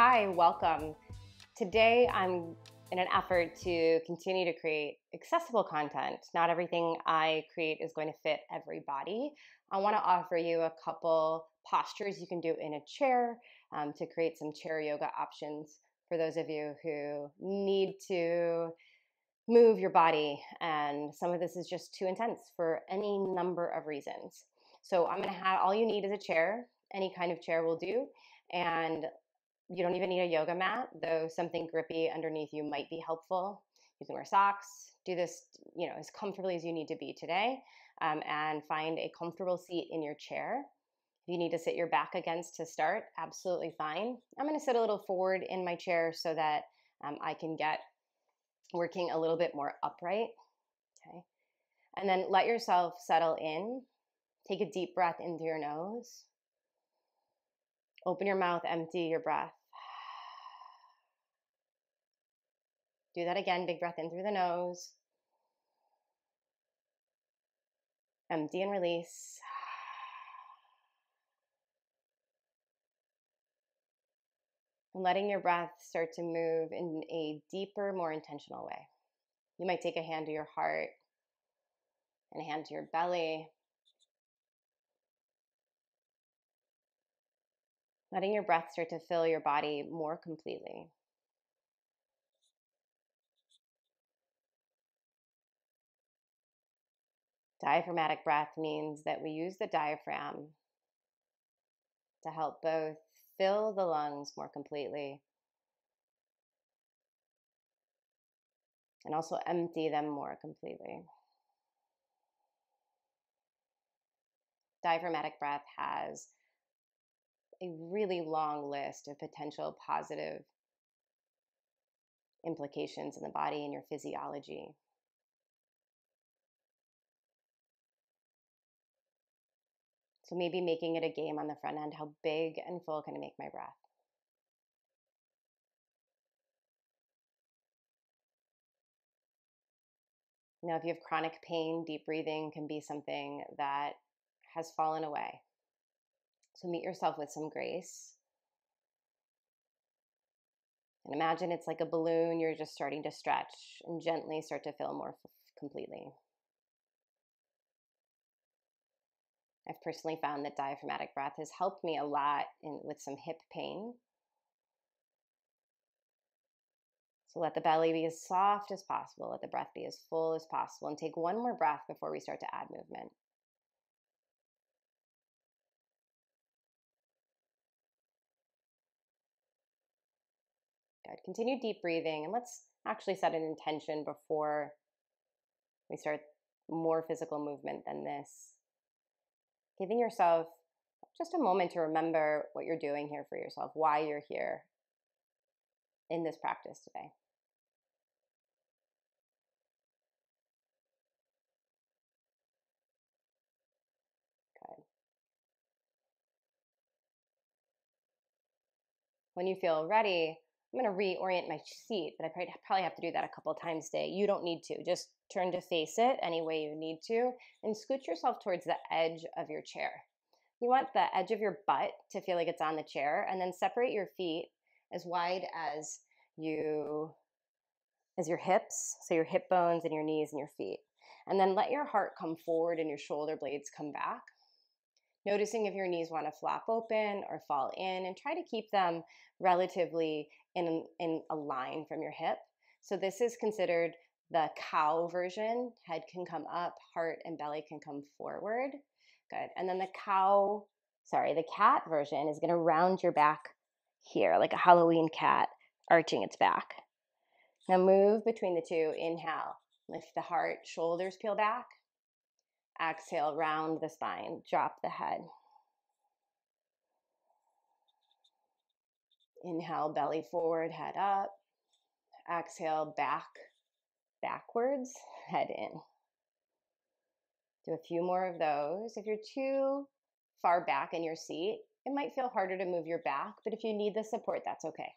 Hi, welcome. Today I'm in an effort to continue to create accessible content. Not everything I create is going to fit every body. I want to offer you a couple postures you can do in a chair to create some chair yoga options for those of you who need to move your body. And some of this is just too intense for any number of reasons. So I'm going to have all you need is a chair. Any kind of chair will do. And you don't even need a yoga mat, though something grippy underneath you might be helpful. You can wear socks, do this, as comfortably as you need to be today, and find a comfortable seat in your chair. If you need to sit your back against to start, absolutely fine. I'm going to sit a little forward in my chair so that I can get working a little bit more upright. Okay. And then let yourself settle in. Take a deep breath in through your nose. Open your mouth, empty your breath. Do that again. Big breath in through the nose. Empty and release. And letting your breath start to move in a deeper, more intentional way. You might take a hand to your heart and a hand to your belly. Letting your breath start to fill your body more completely. Diaphragmatic breath means that we use the diaphragm to help both fill the lungs more completely and also empty them more completely. Diaphragmatic breath has a really long list of potential positive implications in the body and your physiology. So maybe making it a game on the front end. How big and full can I make my breath? Now, if you have chronic pain, deep breathing can be something that has fallen away. So meet yourself with some grace. And imagine it's like a balloon you're just starting to stretch and gently start to fill more completely. I've personally found that diaphragmatic breath has helped me a lot with some hip pain. So let the belly be as soft as possible. Let the breath be as full as possible. And take one more breath before we start to add movement. Good. Continue deep breathing. And let's actually set an intention before we start more physical movement than this. Giving yourself just a moment to remember what you're doing here for yourself, why you're here in this practice today. Good. When you feel ready, I'm going to reorient my seat, but I probably have to do that a couple of times a day. You don't need to. Just turn to face it any way you need to and scoot yourself towards the edge of your chair. You want the edge of your butt to feel like it's on the chair, and then separate your feet as wide as your hips, so your hip bones and your knees and your feet. And then let your heart come forward and your shoulder blades come back. Noticing if your knees want to flop open or fall in, and try to keep them relatively in a line from your hip. So this is considered the cow version. Head can come up, heart and belly can come forward. Good. And then the cat version is going to round your back here, like a Halloween cat arching its back. Now move between the two. Inhale, lift the heart, shoulders peel back. Exhale, round the spine, drop the head. Inhale, belly forward, head up. Exhale, backwards, head in. Do a few more of those. If you're too far back in your seat, it might feel harder to move your back, but if you need the support, that's okay.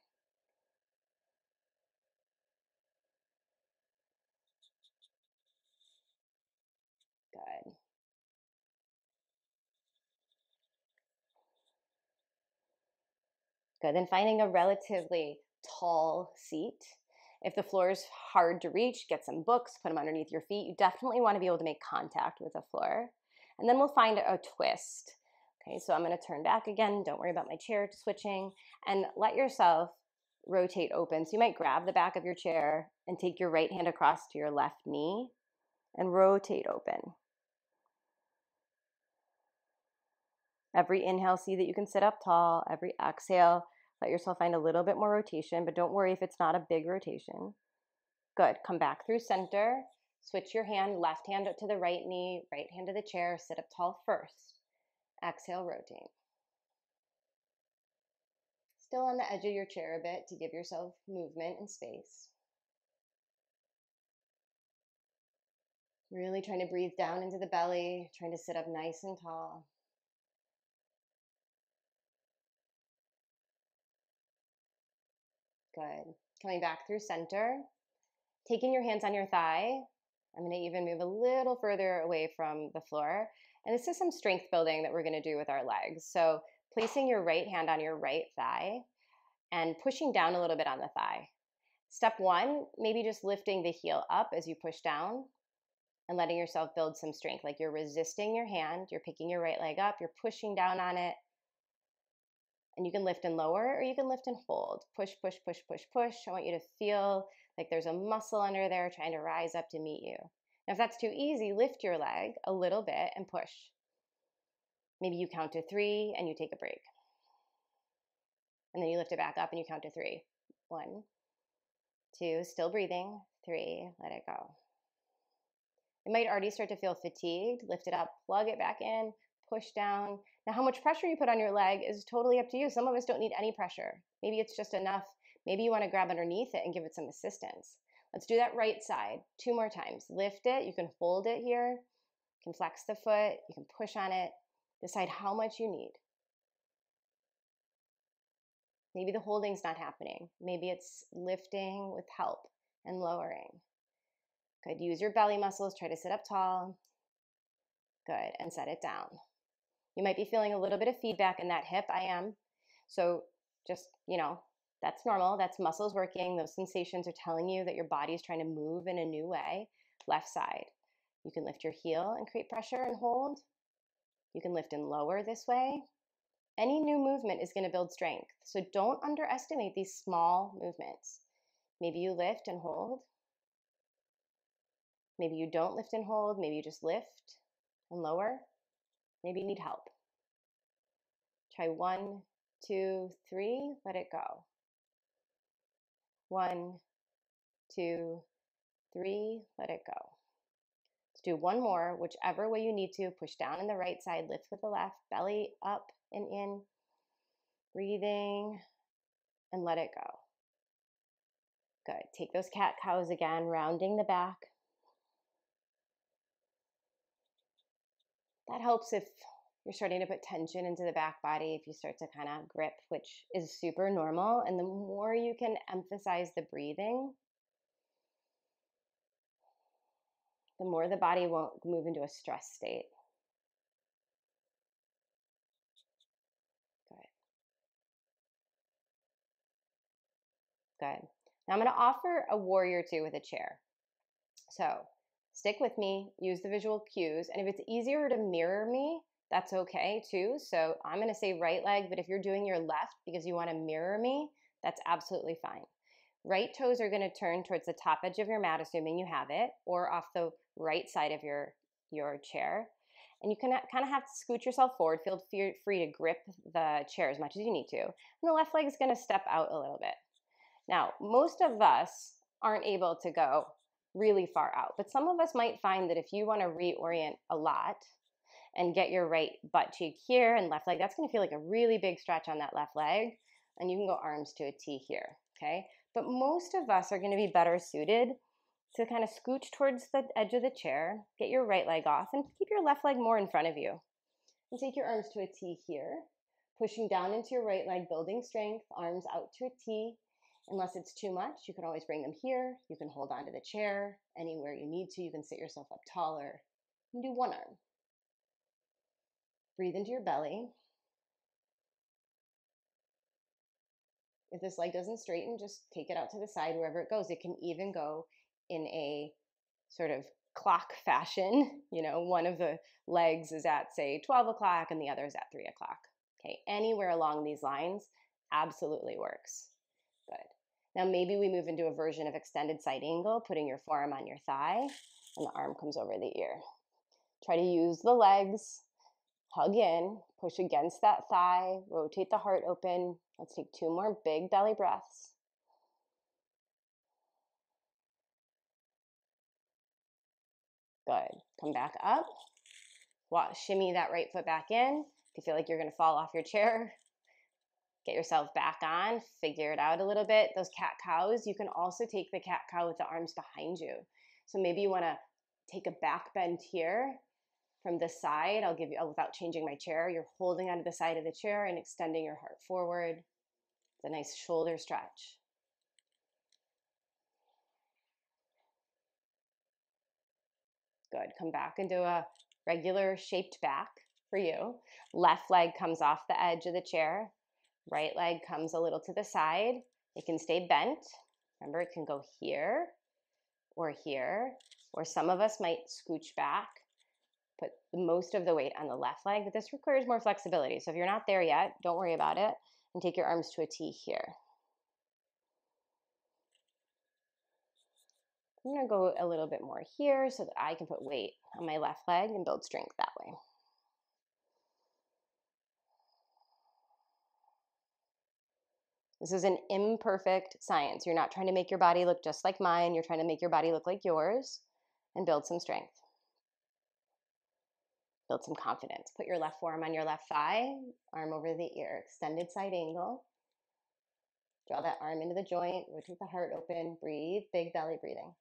Good. Good. Then finding a relatively tall seat. If the floor is hard to reach, get some books, put them underneath your feet. You definitely want to be able to make contact with the floor. And then we'll find a twist. Okay, so I'm going to turn back again. Don't worry about my chair switching. And let yourself rotate open. So you might grab the back of your chair and take your right hand across to your left knee and rotate open. Every inhale, see that you can sit up tall. Every exhale, let yourself find a little bit more rotation, but don't worry if it's not a big rotation. Good. Come back through center. Switch your hand, left hand to the right knee, right hand to the chair. Sit up tall first. Exhale, rotate. Still on the edge of your chair a bit to give yourself movement and space. Really trying to breathe down into the belly, trying to sit up nice and tall. Good. Coming back through center. Taking your hands on your thigh. I'm going to even move a little further away from the floor. And this is some strength building that we're going to do with our legs. So placing your right hand on your right thigh and pushing down a little bit on the thigh. Step one, maybe just lifting the heel up as you push down and letting yourself build some strength. Like you're resisting your hand, you're picking your right leg up, you're pushing down on it. And you can lift and lower, or you can lift and hold. Push, push, push, push, push. I want you to feel like there's a muscle under there trying to rise up to meet you. Now, if that's too easy, lift your leg a little bit and push. Maybe you count to 3 and you take a break. And then you lift it back up and you count to 3. 1, 2, still breathing. 3, let it go. It might already start to feel fatigued. Lift it up, plug it back in, push down. Now, how much pressure you put on your leg is totally up to you. Some of us don't need any pressure. Maybe it's just enough. Maybe you want to grab underneath it and give it some assistance. Let's do that right side 2 more times. Lift it. You can hold it here. You can flex the foot. You can push on it. Decide how much you need. Maybe the holding's not happening. Maybe it's lifting with help and lowering. Good. Use your belly muscles. Try to sit up tall. Good. And set it down. You might be feeling a little bit of feedback in that hip. I am. So just, that's normal. That's muscles working. Those sensations are telling you that your body is trying to move in a new way. Left side. You can lift your heel and create pressure and hold. You can lift and lower this way. Any new movement is going to build strength. So don't underestimate these small movements. Maybe you lift and hold. Maybe you don't lift and hold. Maybe you just lift and lower. Maybe you need help. Try 1, 2, 3, let it go. 1, 2, 3, let it go. Let's do one more, whichever way you need to. Push down in the right side, lift with the left, belly up and in. Breathing and let it go. Good. Take those cat-cows again, rounding the back. That helps if you're starting to put tension into the back body, if you start to kind of grip, which is super normal. And the more you can emphasize the breathing, the more the body won't move into a stress state. Good. Good. Now I'm going to offer a warrior 2 with a chair. So stick with me, use the visual cues, and if it's easier to mirror me, that's okay too. So I'm going to say right leg, but if you're doing your left because you want to mirror me, that's absolutely fine. Right toes are going to turn towards the top edge of your mat, assuming you have it, or off the right side of your chair. And you can kind of have to scoot yourself forward. Feel free to grip the chair as much as you need to. And the left leg is going to step out a little bit. Now, most of us aren't able to go really far out, but some of us might find that if you want to reorient a lot and get your right butt cheek here and left leg, that's going to feel like a really big stretch on that left leg. And you can go arms to a T here, okay? But most of us are going to be better suited to kind of scooch towards the edge of the chair, get your right leg off, and keep your left leg more in front of you. And take your arms to a T here, pushing down into your right leg, building strength, arms out to a T. Unless it's too much, you can always bring them here. You can hold onto the chair anywhere you need to. You can sit yourself up taller and do one arm. Breathe into your belly. If this leg doesn't straighten, just take it out to the side wherever it goes. It can even go in a sort of clock fashion. You know, one of the legs is at, say, 12 o'clock and the other is at 3 o'clock. Okay, anywhere along these lines absolutely works. Good. Now maybe we move into a version of extended side angle, putting your forearm on your thigh and the arm comes over the ear. Try to use the legs, hug in, push against that thigh, rotate the heart open. Let's take 2 more big belly breaths. Good. Come back up. Shimmy that right foot back in. If you feel like you're going to fall off your chair, get yourself back on. Figure it out a little bit. Those cat-cows, you can also take the cat-cow with the arms behind you. So maybe you want to take a back bend here from the side. I'll give you, without changing my chair, you're holding onto the side of the chair and extending your heart forward. It's a nice shoulder stretch. Good. Come back into a regular shaped back for you. Left leg comes off the edge of the chair. Right leg comes a little to the side. It can stay bent. Remember, it can go here, or some of us might scooch back, put most of the weight on the left leg, but this requires more flexibility. So if you're not there yet, don't worry about it, and take your arms to a T here. I'm gonna go a little bit more here so that I can put weight on my left leg and build strength that way. This is an imperfect science. You're not trying to make your body look just like mine. You're trying to make your body look like yours and build some strength. Build some confidence. Put your left forearm on your left thigh, arm over the ear, extended side angle. Draw that arm into the joint, rotate the heart open, breathe, big belly breathing.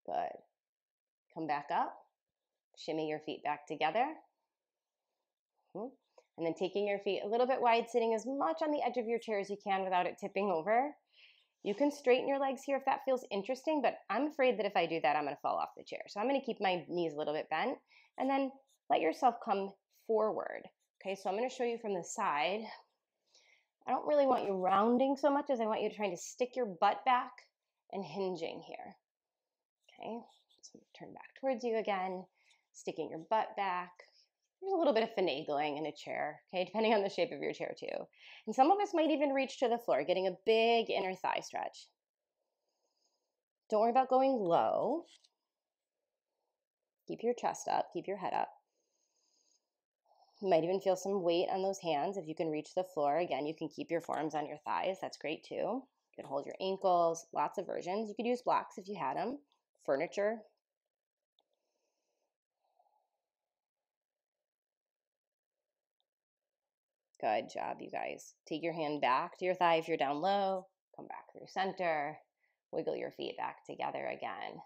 Good. Come back up, shimmy your feet back together. And then taking your feet a little bit wide, sitting as much on the edge of your chair as you can without it tipping over. You can straighten your legs here if that feels interesting, but I'm afraid that if I do that, I'm going to fall off the chair. So I'm going to keep my knees a little bit bent and then let yourself come forward. Okay, so I'm going to show you from the side. I don't really want you rounding so much as I want you trying to stick your butt back and hinging here. Okay, so turn back towards you again, sticking your butt back. There's a little bit of finagling in a chair, okay, depending on the shape of your chair too. And some of us might even reach to the floor, getting a big inner thigh stretch. Don't worry about going low. Keep your chest up, keep your head up. You might even feel some weight on those hands if you can reach the floor. Again, you can keep your forearms on your thighs. That's great too. You can hold your ankles, lots of versions. You could use blocks if you had them, furniture. Good job, you guys. Take your hand back to your thigh if you're down low. Come back through center. Wiggle your feet back together again.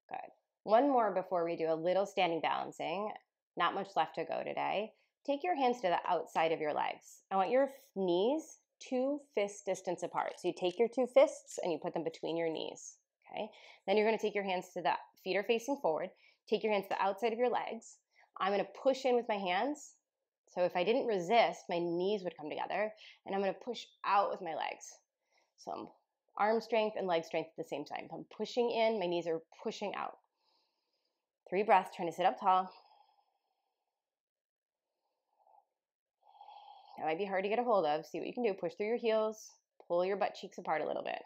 Good. One more before we do a little standing balancing. Not much left to go today. Take your hands to the outside of your legs. I want your knees 2 fist distance apart. So you take your 2 fists and you put them between your knees. Okay. Then you're going to take your hands to the feet are facing forward. Take your hands to the outside of your legs. I'm going to push in with my hands. So if I didn't resist, my knees would come together, and I'm going to push out with my legs. So I'm arm strength and leg strength at the same time. I'm pushing in, my knees are pushing out. 3 breaths, trying to sit up tall. That might be hard to get a hold of. See what you can do. Push through your heels, pull your butt cheeks apart a little bit.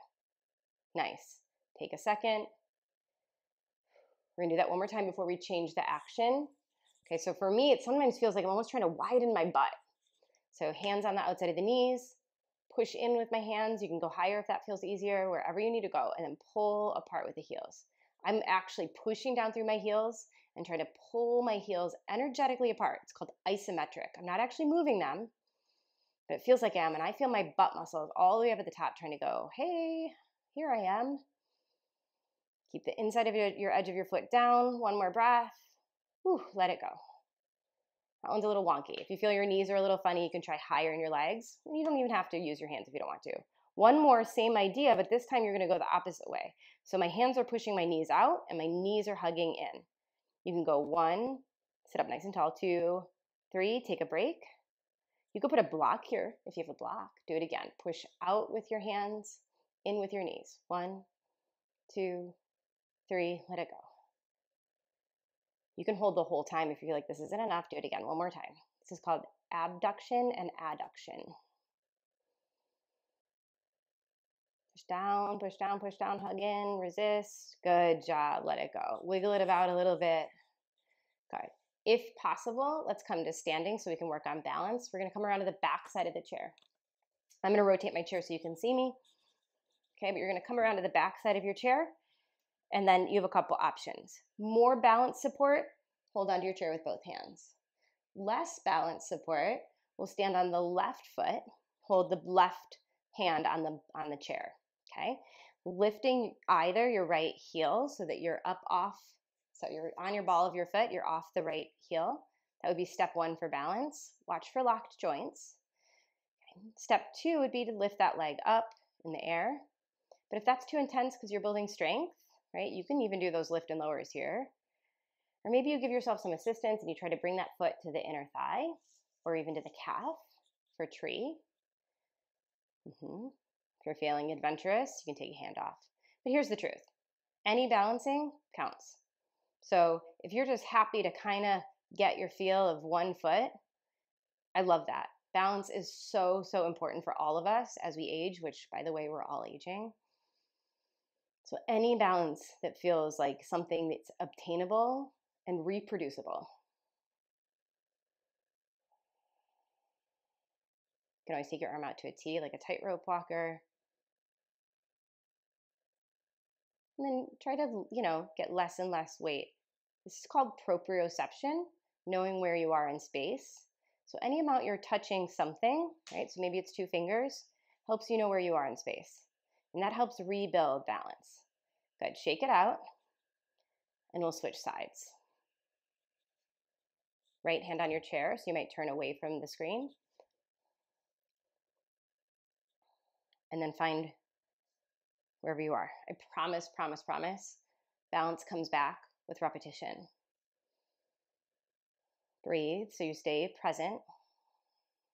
Nice. Take a second. We're going to do that one more time before we change the action. Okay, so for me, it sometimes feels like I'm almost trying to widen my butt. So hands on the outside of the knees, push in with my hands. You can go higher if that feels easier, wherever you need to go, and then pull apart with the heels. I'm actually pushing down through my heels and trying to pull my heels energetically apart. It's called isometric. I'm not actually moving them, but it feels like I am, and I feel my butt muscles all the way up at the top trying to go, hey, here I am. Keep the inside of your edge of your foot down. One more breath. Whew, let it go. That one's a little wonky. If you feel your knees are a little funny, you can try higher in your legs. You don't even have to use your hands if you don't want to. One more, same idea, but this time you're gonna go the opposite way. So my hands are pushing my knees out and my knees are hugging in. You can go 1, sit up nice and tall, 2, 3, take a break. You could put a block here if you have a block. Do it again. Push out with your hands, in with your knees. 1, 2, 3, let it go. You can hold the whole time if you feel like this isn't enough. Do it again, one more time. This is called abduction and adduction. Push down, hug in, resist. Good job, let it go. Wiggle it about a little bit. Good. If possible, let's come to standing so we can work on balance. We're gonna come around to the back side of the chair. I'm gonna rotate my chair so you can see me. Okay, but you're gonna come around to the back side of your chair, and then you have a couple options. More balance support, hold onto your chair with both hands. Less balance support, we'll stand on the left foot, hold the left hand on the chair. Okay, lifting either your right heel so that you're up off, so you're on your ball of your foot, you're off the right heel. That would be step 1 for balance. Watch for locked joints. Okay. Step 2 would be to lift that leg up in the air. But if that's too intense because you're building strength, right, you can even do those lift and lowers here. Or maybe you give yourself some assistance and you try to bring that foot to the inner thigh or even to the calf for tree. If you're feeling adventurous, you can take a hand off. But here's the truth. Any balancing counts. So if you're just happy to kind of get your feel of one foot, I love that. Balance is so, so important for all of us as we age, which, by the way, we're all aging. So any balance that feels like something that's obtainable and reproducible. You can always take your arm out to a T, like a tightrope walker. And then try to, get less and less weight. This is called proprioception, knowing where you are in space. So any amount you're touching something, right? So maybe it's 2 fingers, helps you know where you are in space. And that helps rebuild balance. Good, shake it out. And we'll switch sides. Right hand on your chair, so you might turn away from the screen. And then find wherever you are. I promise, balance comes back with repetition. Breathe so you stay present.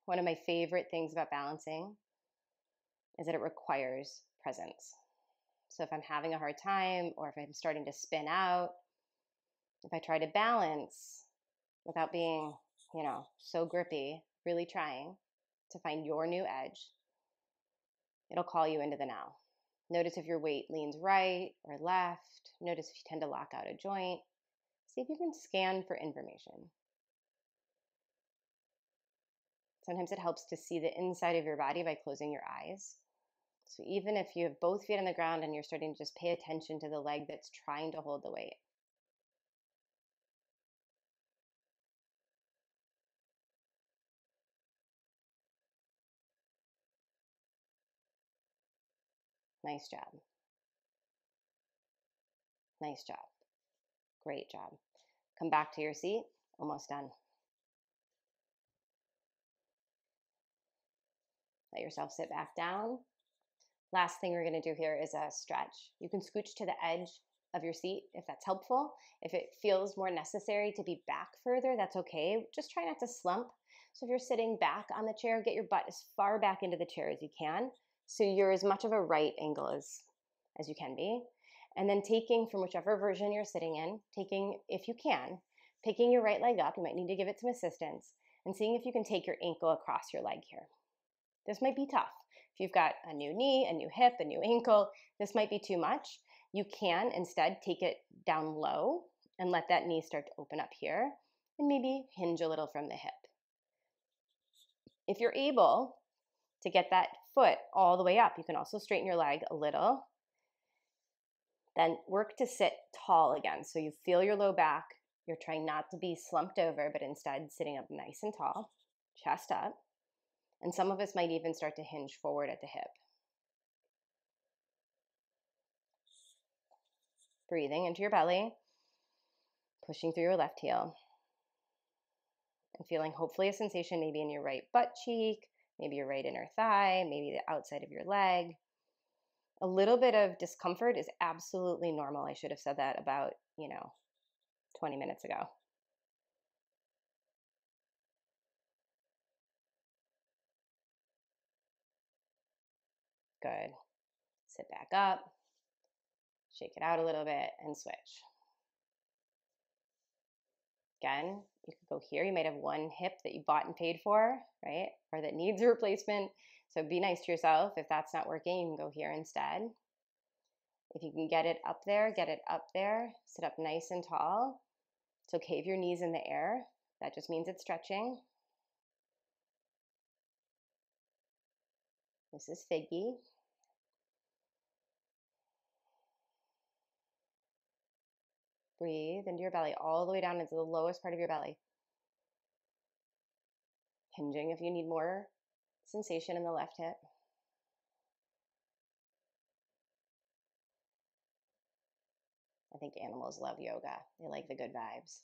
One of my favorite things about balancing is that it requires presence. So if I'm having a hard time or if I'm starting to spin out, if I try to balance without being, so grippy, really trying to find your new edge, it'll call you into the now. Notice if your weight leans right or left. Notice if you tend to lock out a joint. See if you can scan for information. Sometimes it helps to see the inside of your body by closing your eyes. So even if you have both feet on the ground and you're starting to just pay attention to the leg that's trying to hold the weight. Nice job. Nice job. Great job. Come back to your seat. Almost done. Let yourself sit back down. Last thing we're going to do here is a stretch. You can scooch to the edge of your seat if that's helpful. If it feels more necessary to be back further, that's okay. Just try not to slump. So if you're sitting back on the chair, get your butt as far back into the chair as you can. So you're as much of a right angle as you can be. And then taking from whichever version you're sitting in, taking, if you can, picking your right leg up, you might need to give it some assistance, and seeing if you can take your ankle across your leg here. This might be tough. If you've got a new knee, a new hip, a new ankle, this might be too much. You can instead take it down low and let that knee start to open up here and maybe hinge a little from the hip. If you're able to get that foot all the way up, you can also straighten your leg a little. Then work to sit tall again. So you feel your low back. You're trying not to be slumped over, but instead sitting up nice and tall, chest up. And some of us might even start to hinge forward at the hip. Breathing into your belly, pushing through your left heel. And feeling hopefully a sensation maybe in your right butt cheek, maybe your right inner thigh, maybe the outside of your leg. A little bit of discomfort is absolutely normal. I should have said that about, 20 minutes ago. Good. Sit back up, shake it out a little bit, and switch. Again, you could go here. You might have one hip that you bought and paid for, right? Or that needs a replacement. So be nice to yourself. If that's not working, you can go here instead. If you can get it up there, get it up there. Sit up nice and tall. It's okay if your knee's in the air. That just means it's stretching. This is Figgy. Breathe into your belly, all the way down into the lowest part of your belly. Hinging if you need more sensation in the left hip. I think animals love yoga. They like the good vibes.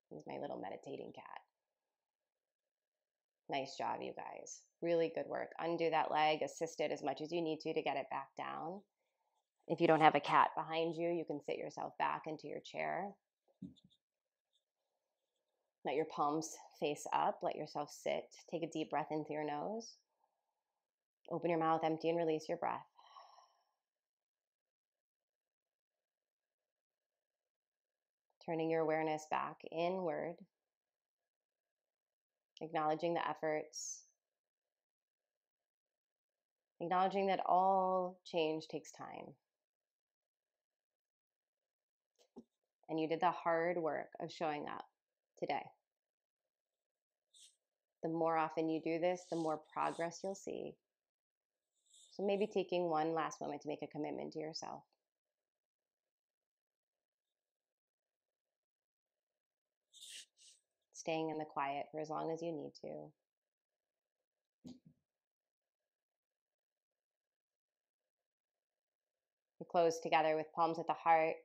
He's my little meditating cat. Nice job, you guys. Really good work. Undo that leg, assist it as much as you need to get it back down. If you don't have a cat behind you, you can sit yourself back into your chair. Let your palms face up. Let yourself sit. Take a deep breath in through your nose. Open your mouth, empty and release your breath. Turning your awareness back inward. Acknowledging the efforts. Acknowledging that all change takes time. And you did the hard work of showing up today. The more often you do this, the more progress you'll see. So maybe taking one last moment to make a commitment to yourself. Staying in the quiet for as long as you need to. We close together with palms at the heart.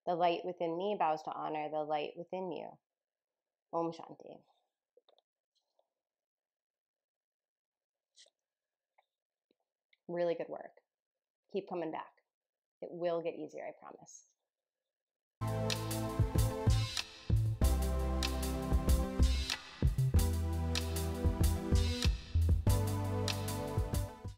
The light within me bows to honor the light within you. Om Shanti. Really good work. Keep coming back. It will get easier, I promise.